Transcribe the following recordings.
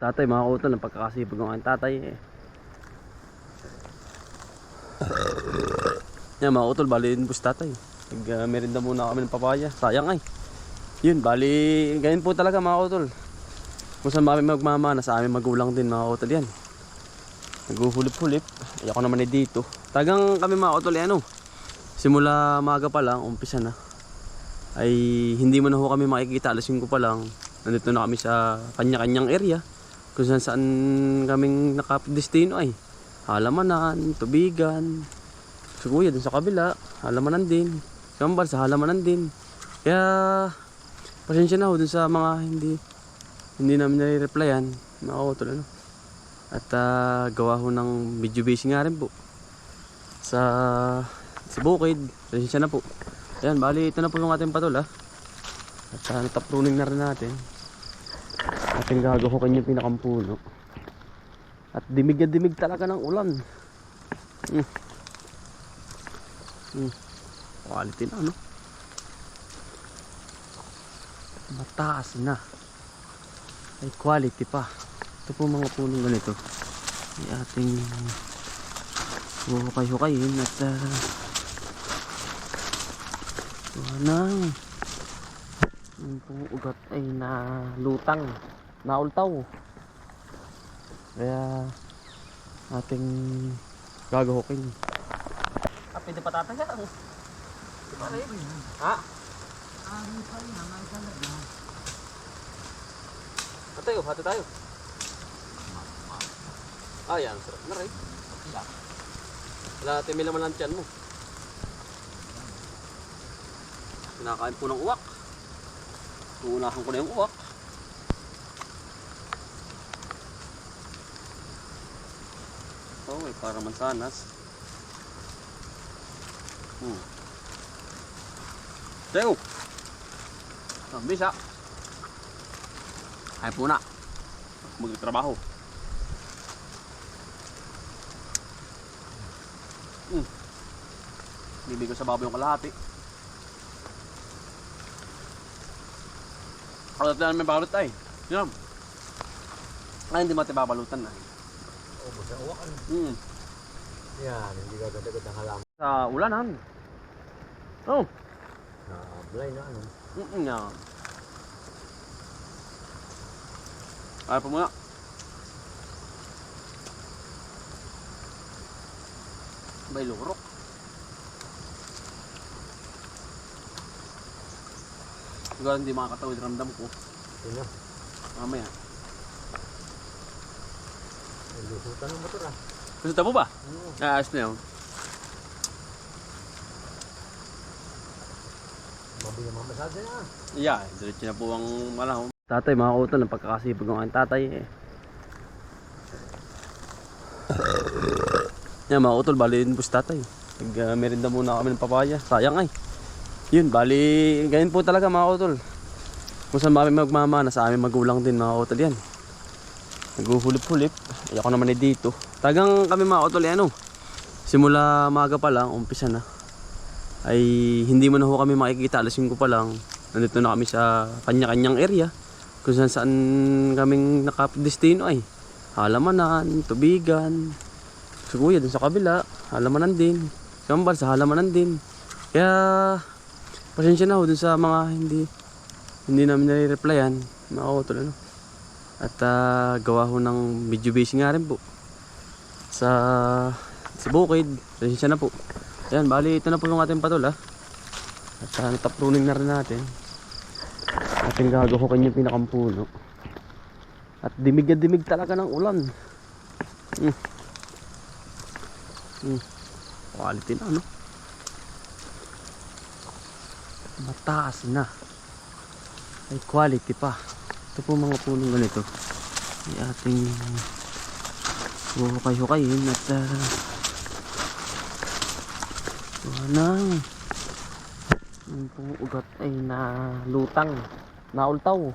Tatay, mga utol, ng pagkakasipag ng aking tatay eh. Yan mga utol, bali yun po si tatay. Nag-merinda muna kami ng papaya. Sayang ay. Yun, bali, ganyan po talaga mga utol. Kung saan kami magmamana, sa aming magulang din mga utol yan. Naghuhulip-hulip. Ayoko naman eh dito. Tagang kami mga utol eh ano. Simula maga pa lang, umpisa na. Ay hindi mo na ho kami makikita, alas 5 pa lang. Nandito na kami sa kanya-kanyang area. Kung saan saan kaming nakapdestino ay halamanan, tubigan. Si kuya dun sa kabila, halamanan din. Kambal sa halamanan din. Kaya pasensya na ho dun sa mga hindi namin nare-replyan. Mga utol ano. At gawa ho ng video busy nga rin po sa bukid. Pasensya na po. Ayan, bali ito na po yung ating patol ha. At natapruning na rin natin. Ating gagahukan yung pinakampuno. At dimig na dimig talaga ng ulan. Quality na no. Mataas na. Ay quality pa. Ito po mga punong ganito. Ay ating hukay-hukayin at nang yung pong ugat ay nalutang, naultaw. Kaya ating gagahukin. Pwede pa tataga mo. Ha? Hati tayo. Yan, sarap na rin. Wala, timila man lang tiyan mo. Kinakain po ng uwak. Uunahan ko na yung uwak. May para mansanas. Teo! Bisa. Ay po na. Magtrabaho. Bibig ko sa baboy yung kalahati. Kalat na may balot ay. Yan. Ay, hindi matibabalutan na. Basta uwakan. Yan, hindi gagad-agad ang halaman. Sa ulanan. Oh. Blay na ano. Yan. Ay po muna. May lurok. Siguro hindi makakatawid ramdam ko. Yun na. Mamaya. Lusutan ng motor ah. Gusto mo ba? Ayos na yun. Mabili mga masada na. Yeah, diretso na po ang malahom. Tatay, mga utol, ng pagkakasipag ng aking tatay eh. Yan mga utol, bali yun po si tatay. Nag-merinda muna kami ng papaya. Sayang ay. Yun, bali ganyan po talaga mga utol. Kung saan kami magmamana, sa aming magulang din mga utol yan. Naghuhulip-hulip. Ayoko naman eh dito. Tagang kami mga utol eh ano. Simula maga pa lang, umpisa na. Ay hindi mo na ho kami makikita, alas 5 pa lang. Nandito na kami sa kanya-kanyang area. Kung saan saan kaming nakapdestino ay halamanan, tubigan. Si kuya dun sa kabila, halamanan din. Kambal sa halamanan din. Kaya pasensya na ho dun sa mga hindi namin nare-replyan. Mga utol ano. At gawa ho ng video busy nga rin po sa bukid. Pasensya na po. Ayan, bali ito na po yung ating patol ha. At natapruning na rin natin. Ating gagahukan yung pinakampuno. At dimig na dimig talaga ng ulan. Quality na no. Mataas na. Ay quality pa. Ito po mga punong ganito. Ay ating hukay-hukayin at yung pong ugat ay nalutang, naultaw.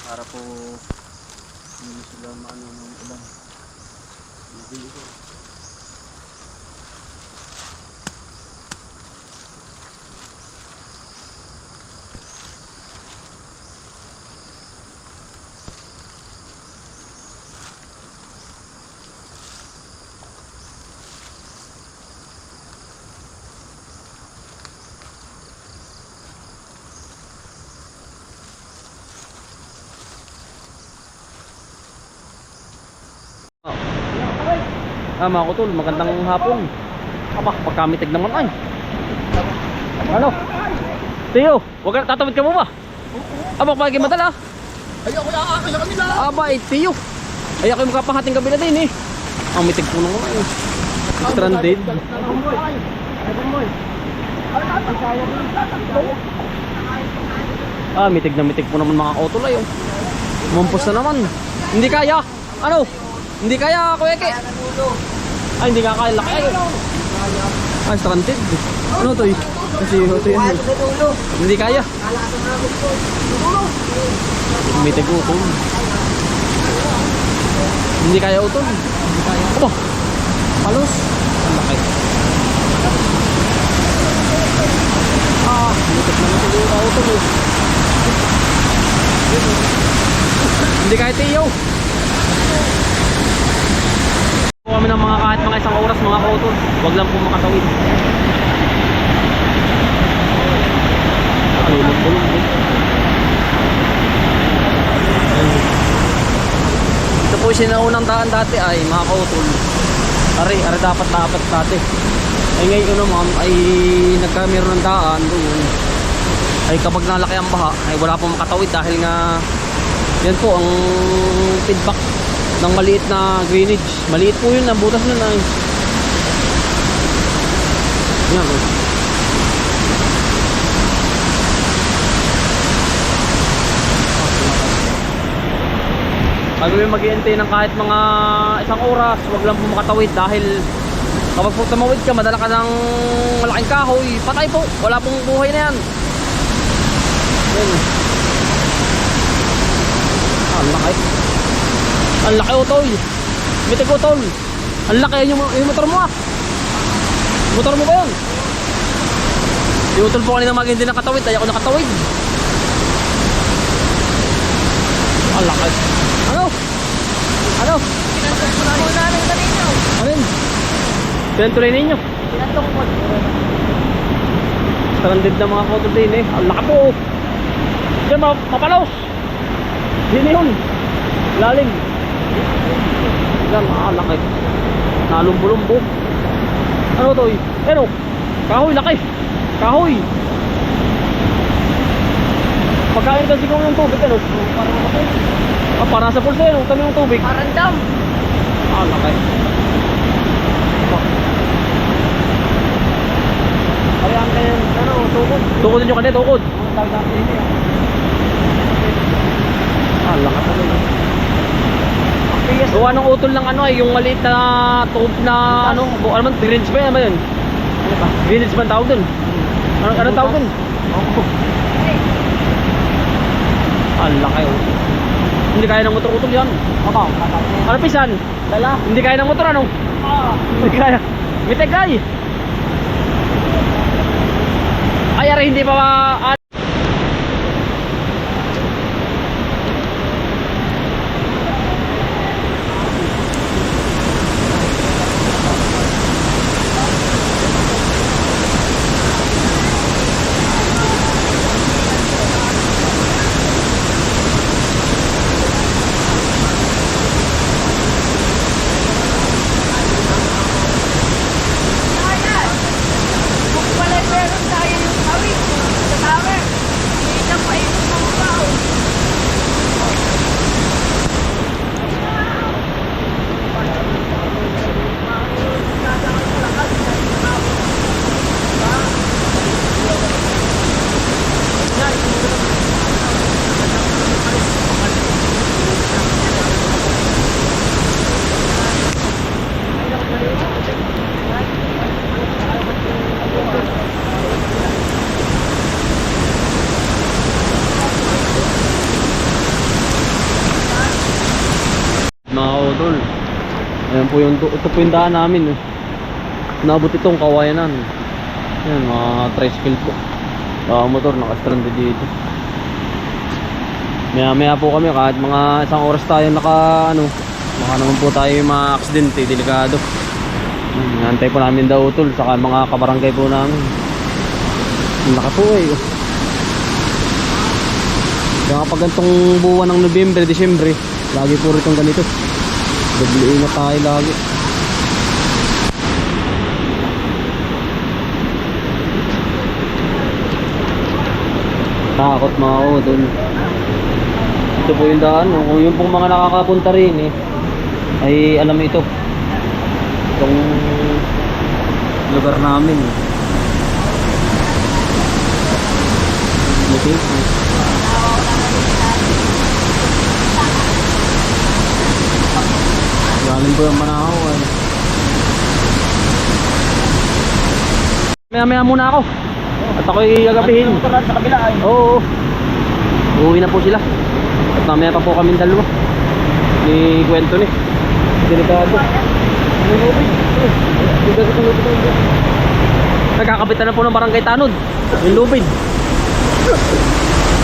para po hindi sila maano ng ulan. Hindi ko. Mga kutol, magandang hapon. Aba, pagkamitig naman ay. Ano? Tiyo, wag ka tatawid ka mo ba? Aba, pagi madala. Ay, ako na akin sa kanila. Aba, Tiyo. Ay, ako yung makapahating kabila din eh. Ang mitig po naman ay. Stranded. Mitig po naman mga kutol ay. Mumpos na naman. Hindi kaya. Ano? Hindi kaya, Kuya Eke. Ay, hindi nga kaya. Laki ay. Ay, stranded. Ano to eh? Kasi ito yan. Hindi kaya. Mitig utol. Hindi kaya utol. Aba, palos. Ang laki. Mitig naman siguro utol eh. Hindi kaya Tiyo. Kami ng mga kahit mga isang oras mga kautol. Huwag lang po makatawid. Lulog-bulog din. Ito po yung sinaunang daan dati ay mga kautol. Ari dapat dati. Ay ngayon naman ay nagkameron ng daan doon. Ay kapag nalaki ang baha ay wala po makatawid dahil nga yan po ang feedback ng maliit na drainage. Maliit po yun, ang butas nun ay. Yan o. Pag may mag-iintay ng kahit mga isang oras, wag lang po makatawid dahil kapag po tumawid ka, madala ka ng malaking kahoy, patay po, wala pong buhay na yan. Yan. Ang laki. Ang laki utol. Mitig utol. Ang laki yung motor mo ah. Motor mo ba yun? Yung utol po kanina mag-hindi nakatawid, ay ako nakatawid. Ang laki. Ano? Ano? Pinatungkol mo namin kanina. Alin? Pinantuloy ninyo? Pinatungkol. Stranded na mga koto din eh. Ang laki po. Diyan mapalaos. Hindi yun. Lalim. Yan, laki. Nalumbo-lumbo. Ano to eh? Ano? Kahoy, laki. Kahoy. Pagkain kasi kung yung tubig, ano? Para sa pulsa yun, kami yung tubig. Parang dam. Laki. Ayan kayo, ano, tukod. Tukod nyo kanina, tukod. Laki talaga. Gawa ng utol ng ano ay yung maliit na tube na ano man, drainage ba yan ba yun? Ano ba? Drainage ba ang tawag dun? Anong tawag dun? Ang laki oh. Hindi kaya ng motor utol yan. Ano pisan? Dala. Hindi kaya ng motor ano? Hindi kaya. Mitegay. Ay ara hindi pa Kung pala meron tayo yung awit sa tower. utol. Ayan po yung, ito po yung daan namin eh. Nabot itong kawayanan. Ayan, mga tricycle po. Motor, naka-stranded dito. Maya po kami, kahit mga isang oras tayo baka naman po tayo ma-aksidente, delikado. Nantay po namin daw utol, saka mga kabarangay po namin. Laki po eh. Kaya kapag gantong buwan ng Nobyembre, Disyembre, lagi po rin itong ganito. Doble na tayo lagi. Takot mga utol. Ito po yung daan. Kung yung pong mga nakakapunta rin ay alam ito. Itong lugar namin. Okay. Galing po yung Manahaw eh. Maya muna ako. At ako'y gagabihin. Sa kabila ay. Oo. Uuwi na po sila. At mamaya pa po kaming dalawa. Ni kwento ni. Delikado. Nagkakapitan na po ng barangay Tanod. Yung lubid.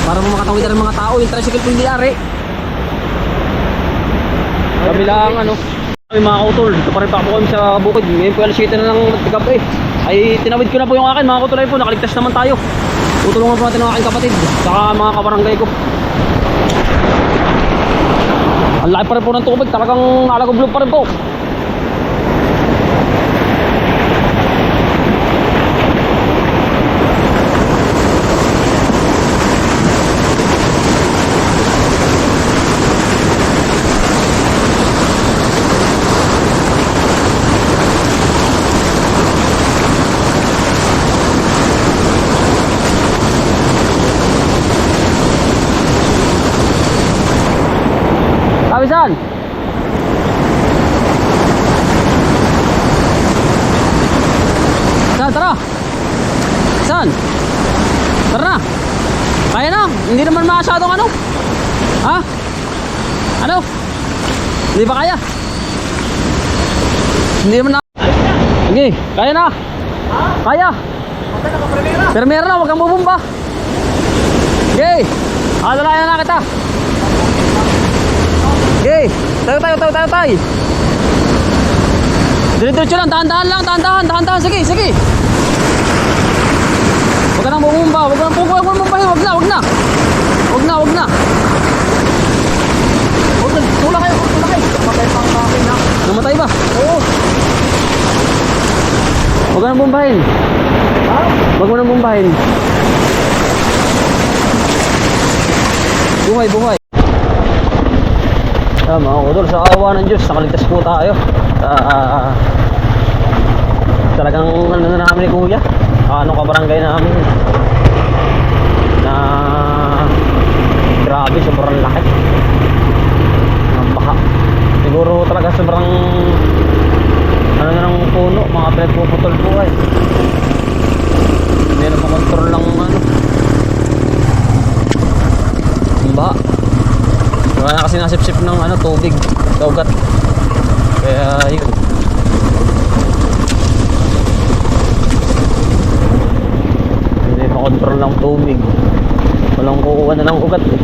Para mo makatawid ng mga tao. Yung tricycle po hindi ari. Kabilang ay mga kautol. Dito pa rin pa po kami sa bukid. Ngayon po alas 7 na lang gabi. Ay tinawid ko na po yung akin mga kautol. Ay po nakaligtas naman tayo. Tutulungan po natin ang aking kapatid. Saka mga kabarangay ko. Ang laki pa rin po ng tubig. Talagang nalagoblob pa rin po. Sabi saan? Saan? Tara! Saan? Tara na! Kaya na! Hindi naman masyadong Ha? Hindi ba kaya? Hindi naman na... Sige, kaya na! Kaya! Permera na, huwag kang bubumba! Sige! Adalayan na kita! Okay, tayo. Diretso lang, dahan-dahan lang, dahan-dahan, sige. Huwag ka nang bumumba, huwag na. Tula kayo. Namatay pang makina. Namatay ba? Oo. Huwag ka nang bumbahin. Ha? Huwag mo nang bumbahin. Buhay. Mga kautol, sa awa ng Diyos, nakaligtas po tayo. Talagang na namin ni Kuya, kabarangay namin na grabe, sobrang laki ng baha. Siguro talaga sobrang na ng puno, mga pinagpuputol po ay hindi na makontrol lang ang baha. Wala na kasi nasip-sip ng tubig sa ugat. Kaya yun. Hindi makontrol ng tubig. Walang kukuha na ng ugat eh.